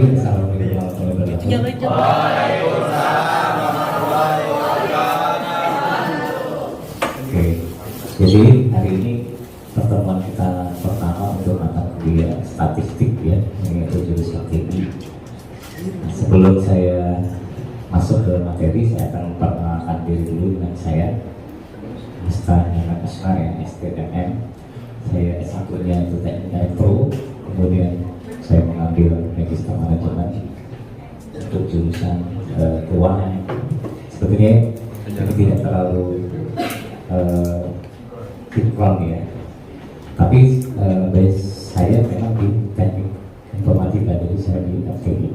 Assalamualaikum warahmatullahi wabarakatuh. Waalaikumsalam warahmatullahi wabarakatuh. Oke, jadi hari ini pertemuan kita pertama untuk mata kuliah statistik ya, yaitu jurusan TI. Sebelum saya masuk ke materi, saya akan memperkenalkan diri dulu dengan saya, Ustaz Muhammad Asrar ya, STMM. Saya S1-nya itu Teknik Elektro, kemudian saya mengambil Magister Manajemen untuk jurusan keuangan. Sebetulnya ini tidak terlalu background ya, tapi base saya memang di teknik informatika, jadi saya di FTI.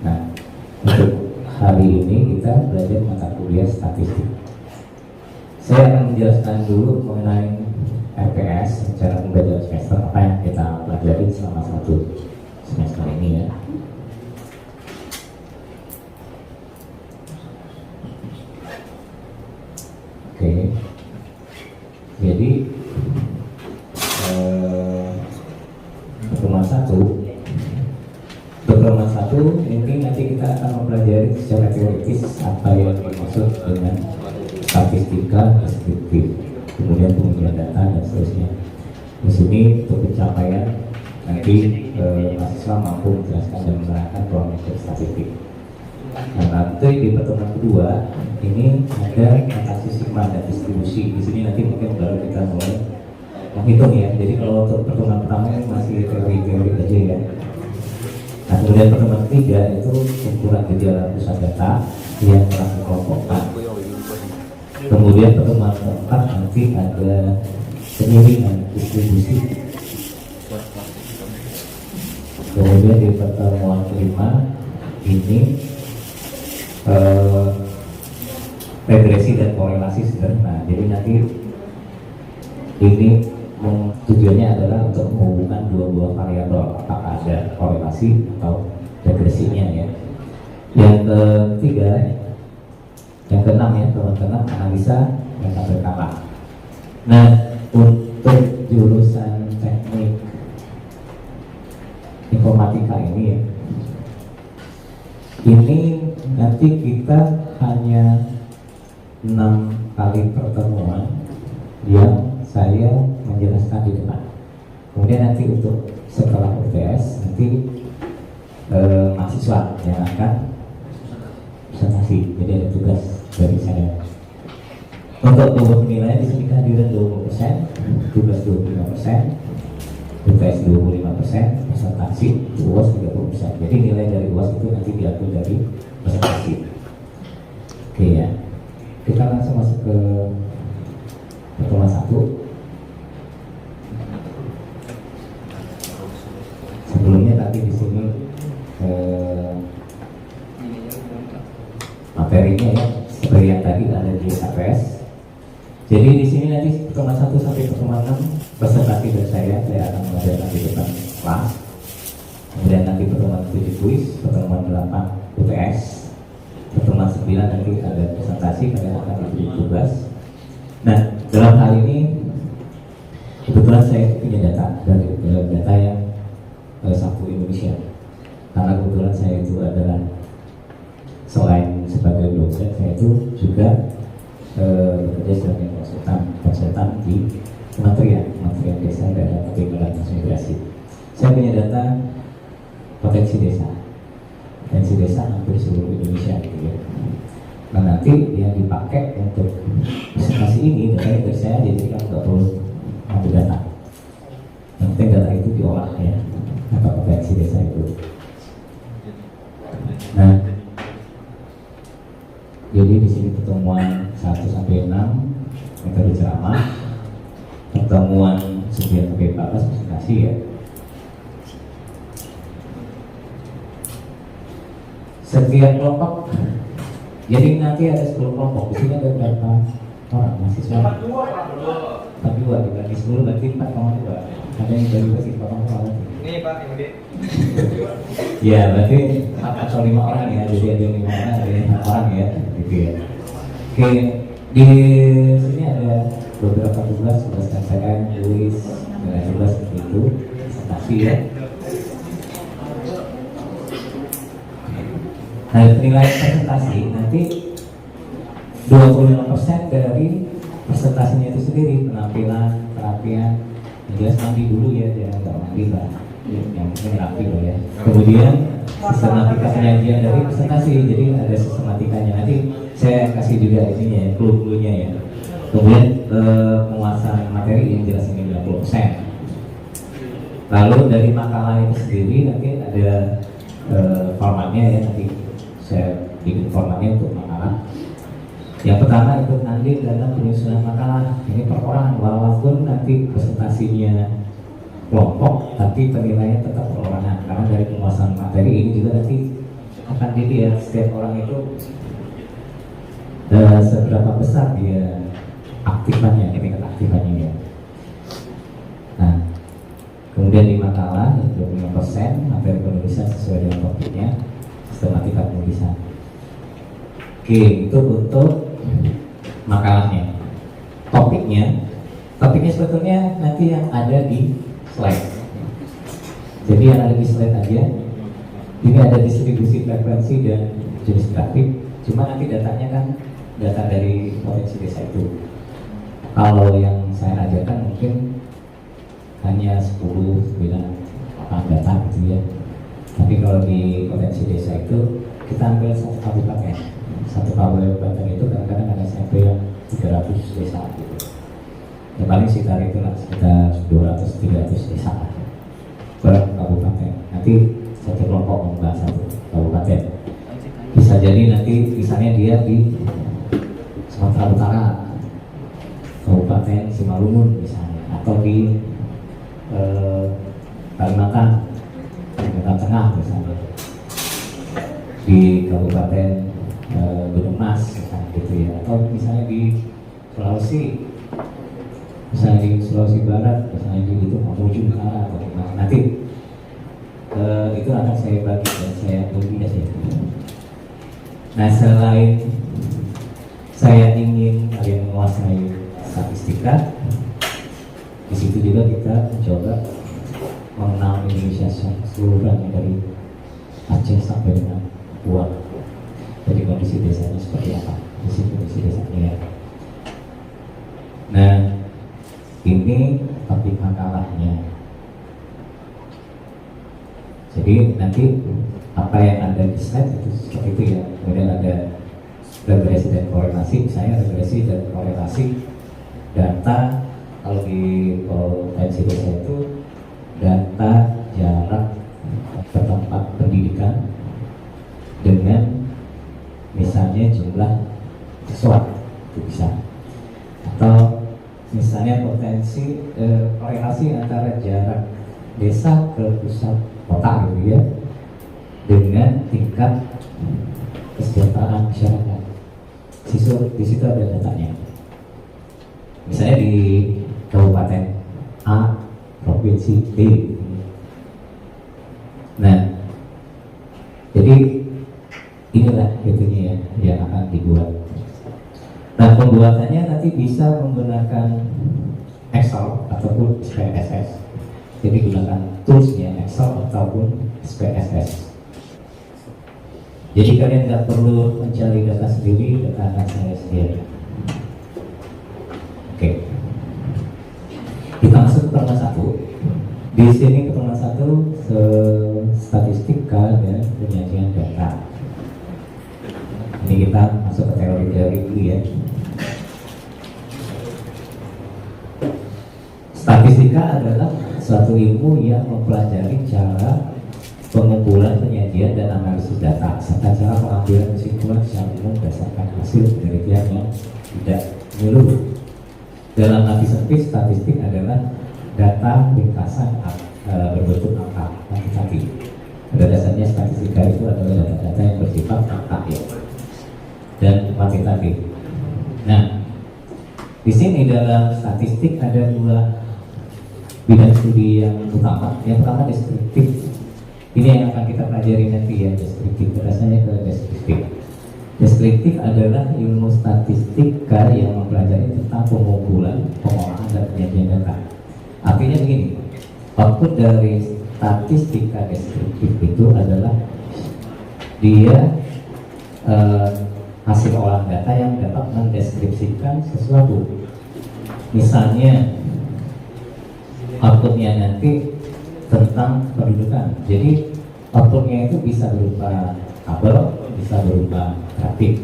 Nah, untuk hari ini kita belajar mata kuliah statistik. Saya akan menjelaskan dulu mengenai RPS, rencana pembelajaran semester, apa yang kita pelajari selama satu semester ini ya. Oke, jadi pertemuan satu mungkin nanti kita akan mempelajari secara teoritis apa yang dimaksud dengan statistika deskriptif, kemudian pengumpulan data dan seterusnya. Di sini untuk pencapaian nanti mahasiswa mampu menjelaskan dan menerangkan ruang lingkup statistik. Nah, nanti di pertemuan kedua ini ada transaksi sigma dan distribusi. Di sini nanti mungkin baru kita mulai menghitung ya. Jadi kalau untuk pertemuan pertama ini masih teori-teori aja ya. Nah, kemudian pertemuan ketiga itu ukuran gejala pusat data yang telah dikelompokkan. Kemudian pertemuan keempat nanti ada penyiringan distribusi. Kemudian di pertemuan kelima ini regresi dan korelasi sederhana. Jadi nanti ini tujuannya adalah untuk menghubungkan dua buah variabel, apakah ada korelasi atau regresinya ya. Yang ketiga, yang keenam ya, teman-teman, analisa data berkala. Nah, untuk jurusan teknik informatika ini ya, ini nanti kita hanya 6 kali pertemuan yang saya menjelaskan di depan. Kemudian nanti untuk setelah UTS nanti mahasiswa yang akan presentasi, jadi ada tugas dari saya. Untuk bobot nilai di sini kehadiran 20%, tugas 25%, UTS 25%, presentasi UAS 30%. Jadi nilai dari UAS itu nanti diambil dari presentasi. Oke ya, kita langsung masuk ke pertemuan satu. Sebelumnya tadi di sini materinya ya seperti yang tadi ada di RPS. Jadi di sini nanti pertemuan 1 sampai pertemuan 6 presentasi dari saya akan mengajarkan di depan kelas. Kemudian nanti pertemuan 7 kuis, pertemuan 8 UTS, pertemuan 9 nanti ada presentasi, kalian akan diberi tugas. Nah, dalam hal ini kebetulan saya punya data dari data yang Sapu Indonesia, karena kebetulan saya itu adalah selain sebagai dosen, saya itu juga bekerja sebagai konsultan di Kementerian Desa dan Pertimbangan Transmigrasi. Saya punya data potensi desa hampir seluruh Indonesia gitu ya. Nah, nanti yang dipakai untuk presentasi ini data dari saya, jadi kan nggak perlu ambil data. Yang penting data itu diolah ya, apa potensi desa itu. Nah, jadi di sini pertemuan 1 sampai 6 metode ceramah, pertemuan 9 sampai 14 presentasi ya. Setiap kelompok, jadi nanti ada 10 kelompok. Di sini ada berapa orang mahasiswa? 42 dibagi 10 berarti 4,2. Ada yang dari bagi 4,2. Ini Pak, yang gede. Ya, berarti 4 atau 5 orang ya. Jadi ada 5 orang, ada 5 orang ya, gitu ya. Oke, di sini ada beberapa tugas KPM, tulis, nilai tugas seperti itu, presentasi ya. Nah, penilaian presentasi nanti 25% dari presentasinya itu sendiri, penampilan, perapian, jelas mandi dulu ya, jangan nggak mandi lah, yang penting rapi loh ya. Kemudian sistematika penyajian dari presentasi, jadi ada sistematikanya. Nanti saya kasih juga ininya ya, clue-cluenya ya. Kemudian penguasaan materi yang jelas ini 50%. Lalu dari makalah itu sendiri nanti ada formatnya ya, nanti saya bikin formatnya untuk makalah. Yang pertama ikut andil dalam penyusunan makalah. Ini per orang, walaupun nanti presentasinya kelompok, tapi penilaian tetap perorangan. Karena dari penguasaan materi ini juga nanti akan dilihat setiap orang itu seberapa besar dia aktifannya, tingkat aktifannya ya. Nah, kemudian di makalah 25% materi penulisan sesuai dengan topiknya, sistematika penulisan. Oke, itu untuk makalahnya. Topiknya sebetulnya nanti yang ada di slide. Jadi yang ada di slide aja. Ini ada distribusi frekuensi dan jenis grafik. Cuma nanti datanya kan data dari potensi desa itu. Kalau yang saya ajarkan mungkin hanya 10, 9 data gitu ya. Tapi kalau di potensi desa itu kita ambil satu kabupaten. Satu kabupaten itu kadang-kadang ada sampai yang 300 desa gitu. Ya paling sekitar itulah, sekitar 200-300 desa per kabupaten. Nanti satu kelompok membahas satu kabupaten. Bisa jadi nanti misalnya dia di Sumatera Utara, Kabupaten Simalungun misalnya, atau di Kalimantan Tengah misalnya, di Kabupaten Gunung Mas misalnya gitu ya, atau misalnya di Sulawesi, misalnya di Sulawesi Barat, misalnya di itu Mamuju Utara atau gimana. Nanti itu akan saya bagi dan saya bagi aja. Nah, selain saya ingin kalian menguasai statistika, di situ juga kita mencoba mengenal Indonesia seluruhnya dari Aceh sampai dengan Papua. Jadi kondisi desanya seperti apa? Kondisi desanya ya. Nah, ini topik makalahnya. Jadi nanti apa yang ada di slide itu seperti itu ya. Kemudian ada regresi dan korelasi, misalnya regresi dan korelasi data. Kalau di potensi desa itu data jarak ke tempat pendidikan dengan misalnya jumlah siswa itu bisa, atau misalnya potensi korelasi antara jarak desa ke pusat kota gitu ya dengan tingkat kesejahteraan masyarakat. Di situ ada datanya. Misalnya di Kabupaten A, Provinsi B. Nah, jadi inilah itunya ya yang akan dibuat. Nah, pembuatannya nanti bisa menggunakan Excel ataupun SPSS. Jadi gunakan toolsnya Excel ataupun SPSS. Jadi kalian nggak perlu mencari data sendiri, data akan saya sediakan. Oke. Kita masuk ke pertemuan 1. Di sini pertemuan 1 statistika dan penyajian data. Ini kita masuk ke teori-teori dulu ya. Statistika adalah suatu ilmu yang mempelajari cara pengumpulan, penyajian, dan analisis data serta cara pengambilan kesimpulan secara umum berdasarkan hasil penelitian yang tidak menyeluruh. Dalam arti sempit, statistik adalah data ringkasan berbentuk angka kuantitatif. Pada dasarnya statistika itu adalah data-data yang bersifat angka ya, dan kuantitatif. Nah, di sini dalam statistik ada 2 bidang studi yang utama. Yang pertama deskriptif. Ini yang akan kita pelajari nanti ya, deskriptif. Berdasarnya ke deskriptif. Deskriptif adalah ilmu statistika yang mempelajari tentang pengumpulan, pengolahan, dan penyajian data. Artinya begini, output dari statistika deskriptif itu adalah dia eh, hasil olahan data yang dapat mendeskripsikan sesuatu. Misalnya outputnya nanti tentang pendudukan. Jadi outputnya itu bisa berupa tabel, bisa berupa grafik.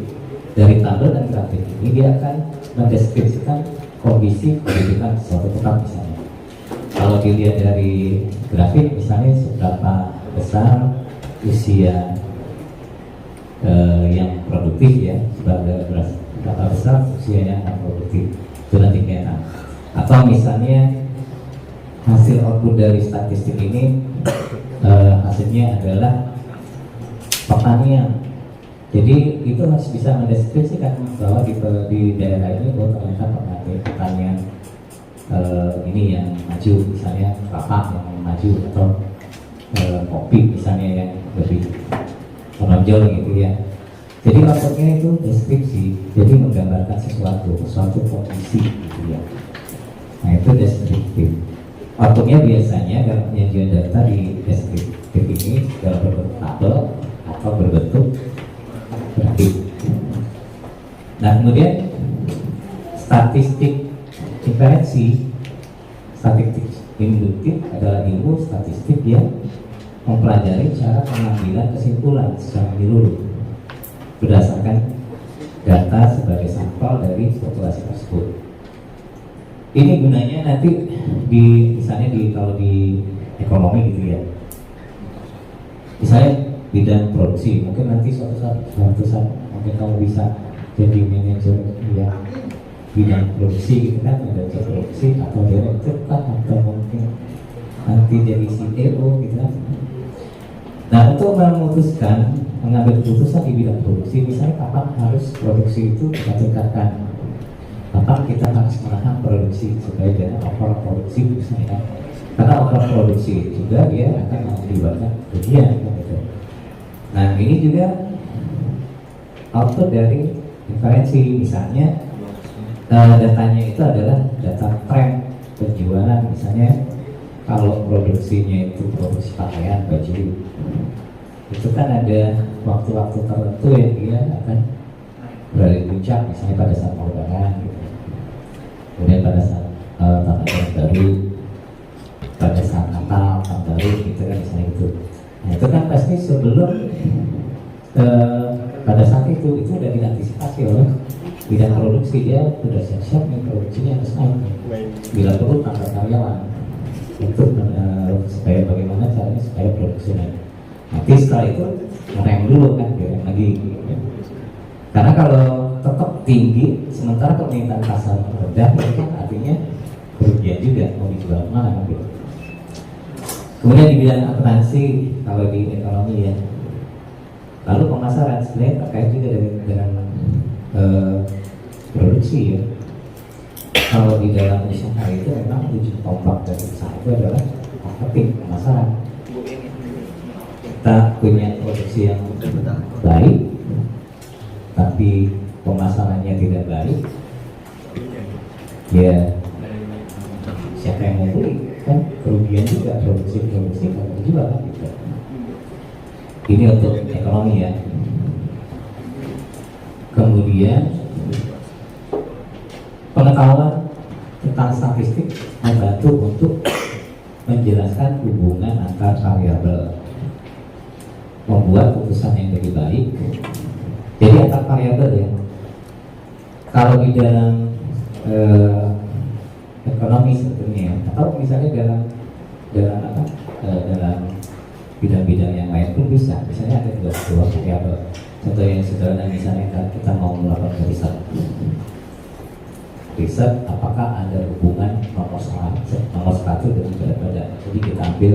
Dari tabel dan grafik ini dia akan mendeskripsikan kondisi pendudukan suatu tempat misalnya. Kalau dilihat dari grafik misalnya seberapa besar usia yang produktif ya, seberapa besar usia yang produktif itu nanti kelihatan. Atau misalnya hasil output dari statistik ini hasilnya adalah pertanian. Jadi itu harus bisa mendeskripsikan bahwa di daerah ini ternyata pertanian ini yang maju, misalnya kelapa yang maju atau kopi misalnya yang lebih menonjol gitu ya. Jadi outputnya itu deskripsi, jadi menggambarkan suatu kondisi gitu ya. Nah itu deskriptif. Outputnya biasanya dalam penyajian data di deskriptif ini dalam bentuk tabel atau berbentuk grafik. Nah kemudian statistik inferensi, statistik induktif adalah ilmu statistik yang mempelajari cara pengambilan kesimpulan secara menyeluruh berdasarkan data sebagai sampel dari populasi tersebut. Ini gunanya nanti misalnya kalau di ekonomi gitu ya. Misalnya bidang produksi, mungkin nanti suatu saat mungkin kamu bisa jadi manajer ya bidang produksi gitu kan, manajer produksi atau direktur kan, atau mungkin nanti jadi CEO gitu kan. Nah untuk mengambil keputusan di bidang produksi, misalnya kapan harus produksi itu kita tingkatkan, kapan kita harus menahan produksi supaya jangan over produksi misalnya. Karena over produksi juga dia akan mengakibatkan kerugian gitu. Nah ini juga output dari inferensi, misalnya datanya itu adalah data tren penjualan. Misalnya kalau produksinya itu produksi pakaian, baju, itu kan ada waktu-waktu tertentu yang dia akan berada di puncak, misalnya pada saat mau lebaran gitu. Kemudian pada saat tahun baru, pada saat Natal, tahun baru gitu kan, misalnya itu. Nah itu kan pasti sebelum pada saat itu sudah diantisipasi oleh bidang produksi, dia sudah siap-siap nih produksinya harus naik. Bila perlu tambah karyawan untuk supaya bagaimana caranya supaya produksi naik. Nanti setelah itu ngerem dulu kan, direm lagi gitu. Karena kalau tetap tinggi sementara permintaan pasar rendah, itu kan artinya kerugian juga, mau dijual mana gitu. Kemudian di bidang akuntansi kalau di ekonomi ya, lalu pemasaran sebenarnya terkait juga dengan produksi ya. Kalau di dalam usaha itu memang ujung tombak dari usaha itu adalah marketing, pemasaran. Kita punya produksi yang baik, tapi pemasarannya tidak baik, ya siapa yang mau beli? Kan kerugian juga, produksi kalau terjual gitu. Ini untuk ekonomi ya. Kemudian pengetahuan tentang statistik membantu untuk menjelaskan hubungan antar variabel, membuat putusan yang lebih baik. Jadi antar variabel ya. Kalau di dalam ekonomi sebetulnya, atau misalnya dalam bidang-bidang yang lain pun bisa. Misalnya ada dua variabel. Contoh yang sederhana misalnya kita mau melakukan riset apakah ada hubungan nomor satu dengan berat badan. Jadi kita ambil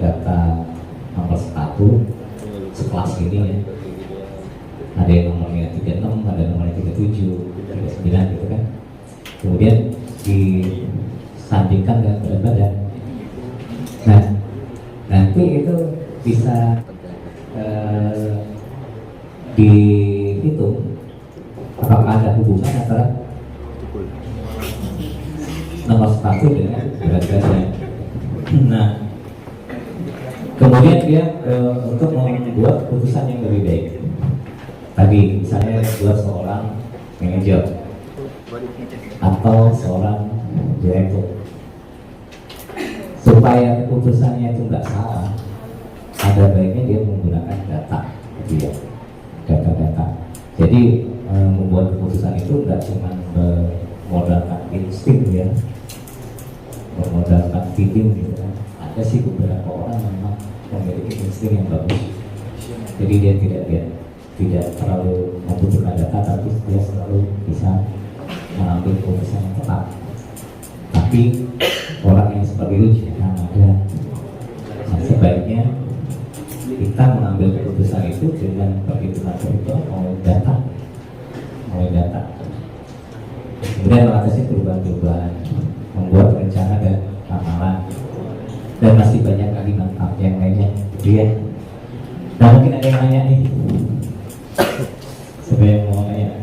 data nomor satu sekelas ini ya. Ada yang nomornya 36, ada nomornya 37, 39 gitu kan. Kemudian disandingkan dengan berat badan. Nah, nanti itu bisa dihitung apakah ada hubungan antara nomor satu dengan berat badan. Nah, kemudian dia untuk membuat putusan yang lebih baik. Tadi misalnya buat seorang manajer atau seorang direktur, supaya keputusannya itu nggak salah, ada baiknya dia menggunakan data, gitu ya, data-data. Jadi membuat keputusan itu nggak cuma bermodalkan insting ya, bermodalkan feeling gitu kan. Ada sih beberapa orang memang memiliki insting yang bagus, jadi dia tidak terlalu membutuhkan data, tapi dia selalu bisa mengambil keputusan yang tepat. Tapi orang yang seperti itu jarang ada. Nah, sebaiknya kita mengambil keputusan itu dengan perhitungan oleh data. Kemudian mengatasi perubahan-perubahan, membuat rencana dan ramalan, dan masih banyak lagi manfaat yang lainnya, gitu ya. Nah, mungkin ada yang nanya nih, sebelum mau nanya.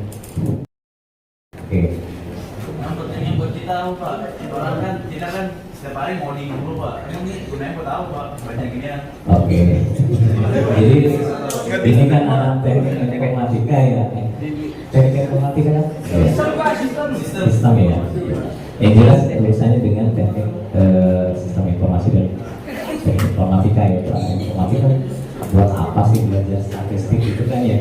Oke. Ini buat kita tahu Pak, orang kan kita kan setiap hari morning dulu Pak. Ini gunanya buat tahu Pak, banyak gini ya. Oke. Jadi ini kan anak teknik informatika ya. Teknik informatika kan? Sistem ya. Yang jelas urusannya dengan teknik sistem informasi dan teknik informatika ya. Teknik informatika buat apa sih belajar statistik itu kan ya?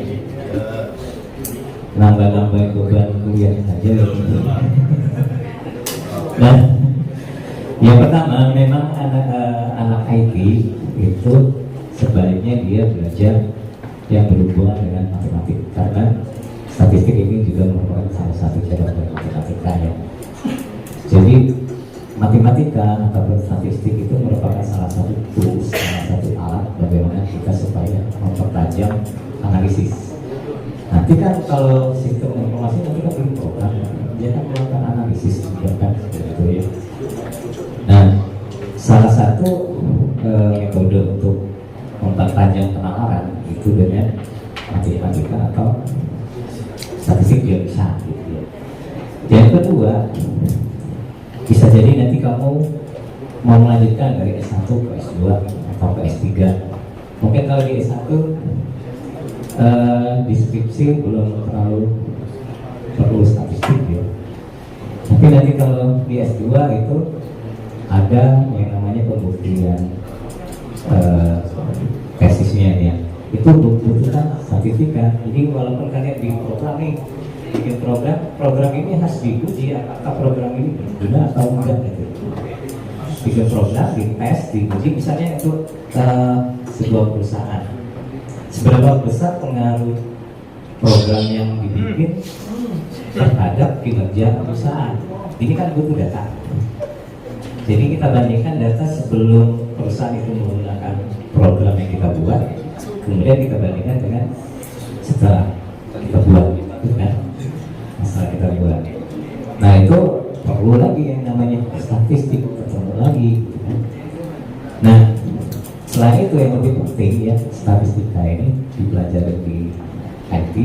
Nambah-nambah beban kuliah saja gitu. Nah, yang pertama memang anak IT itu sebaiknya dia belajar yang berhubungan dengan matematik, karena statistik ini juga merupakan salah satu cabang dari matematika ya. Jadi matematika ataupun statistik itu merupakan salah satu tools, salah satu alat bagaimana kita supaya mempertajam analisis. Nanti kan kalau sistem informasi nanti kan bikin program, dia kan melakukan analisis juga kan, gitu ya. Nah, salah satu metode untuk mempertajam penalaran itu dengan matematika atau statistik dia bisa, gitu ya. Yang kedua, bisa jadi nanti kamu mau melanjutkan dari S1 ke S2 atau ke S3. Mungkin kalau di S1 deskripsi belum terlalu perlu statistik ya. Tapi nanti kalau di S2 itu ada yang namanya pembuktian tesisnya ya. Itu butuhkan statistika. Jadi walaupun kalian bikin program nih, bikin program ini harus diuji apakah program ini berguna atau enggak gitu. Bikin program, dites, diuji, misalnya itu sebuah perusahaan. Seberapa besar pengaruh program yang dibikin terhadap kinerja perusahaan? Ini kan butuh data. Jadi kita bandingkan data sebelum perusahaan itu menggunakan program yang kita buat, kemudian kita bandingkan dengan setelah kita buat, gitu kan? Setelah kita buat. Nah itu perlu lagi yang namanya statistik, ketemu lagi. Gitu kan? Nah, selain itu yang lebih penting ya, statistika ini dipelajari di IT,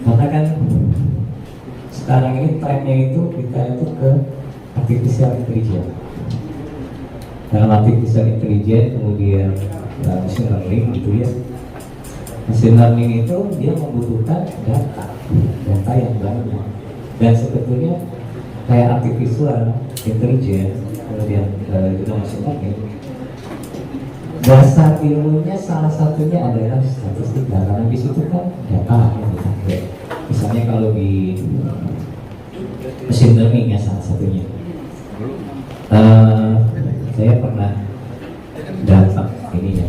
karena kan sekarang ini trennya itu kita itu ke artificial intelligence. Dalam artificial intelligence kemudian machine learning gitu ya. Machine learning itu dia membutuhkan data yang banyak, dan sebetulnya kayak artificial intelligence kemudian juga machine learning, dasar ilmunya salah satunya adalah statistika, karena di situ kan data yang dipakai. Misalnya kalau di machine learning ya salah satunya, saya pernah dapat ini ya,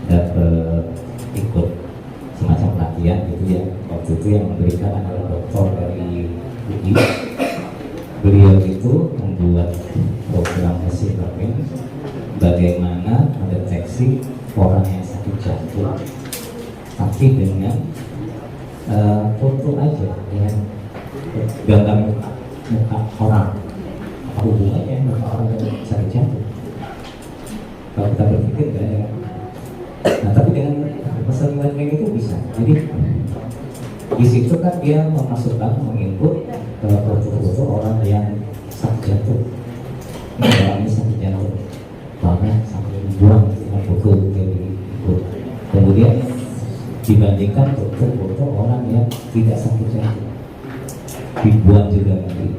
dapat ikut semacam pelatihan gitu ya. Waktu itu yang memberikan adalah dokter dari UI. Beliau itu membuat program machine learning bagaimana mendeteksi orang yang sakit jantung, tapi dengan foto aja, dengan gambar muka orang. Apa hubungannya muka orang yang sakit jantung? Kalau kita berpikir kan ya. Nah tapi dengan machine learning itu bisa. Jadi di situ kan dia memasukkan, menginput foto-foto orang yang sakit jantung. Orang ini sakit jantung banget sampai dibuang dengan foto yang diikut. Kemudian dibandingkan kan foto orang yang tidak sakit jantung, ribuan juga nanti.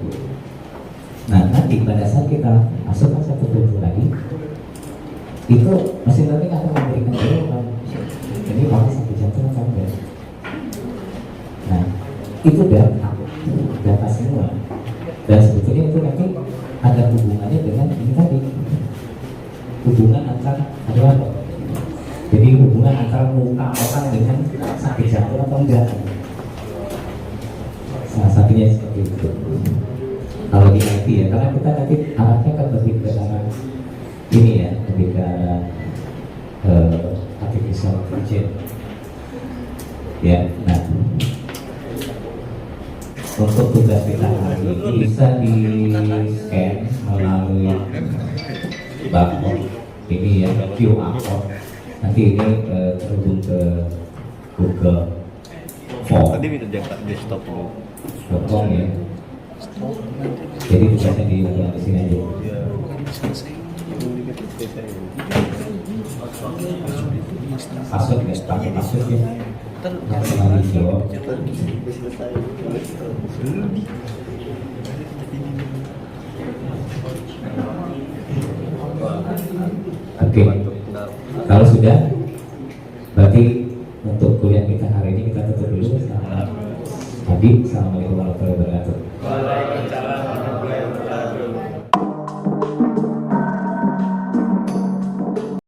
Nah nanti pada saat kita masukkan satu foto lagi, itu mesin learning akan memberikan jawaban ini orang sakit jantung atau enggak. Nah itu data semua, dan sebetulnya itu nanti ada hubungannya dengan ini tadi, hubungan antara ada apa? Jadi hubungan antara muka orang dengan sakit jantung atau enggak. Salah satunya seperti itu. Kalau di IT ya, karena kita nanti arahnya kan lebih ke arah ini ya, lebih ke arah artificial intelligence. Ya, nah untuk tugas kita hari ini bisa di scan melalui barcode ini ya, QR code. Nanti ini terhubung ke Google Form. Tadi minta jangan di stop dulu. .com ya. Jadi tugasnya di sini aja. Password ya, pakai password ya. Yang selalu jawab. Oke, kalau sudah, berarti untuk kuliah kita hari ini kita tutup dulu. Assalamualaikum warahmatullahi wabarakatuh.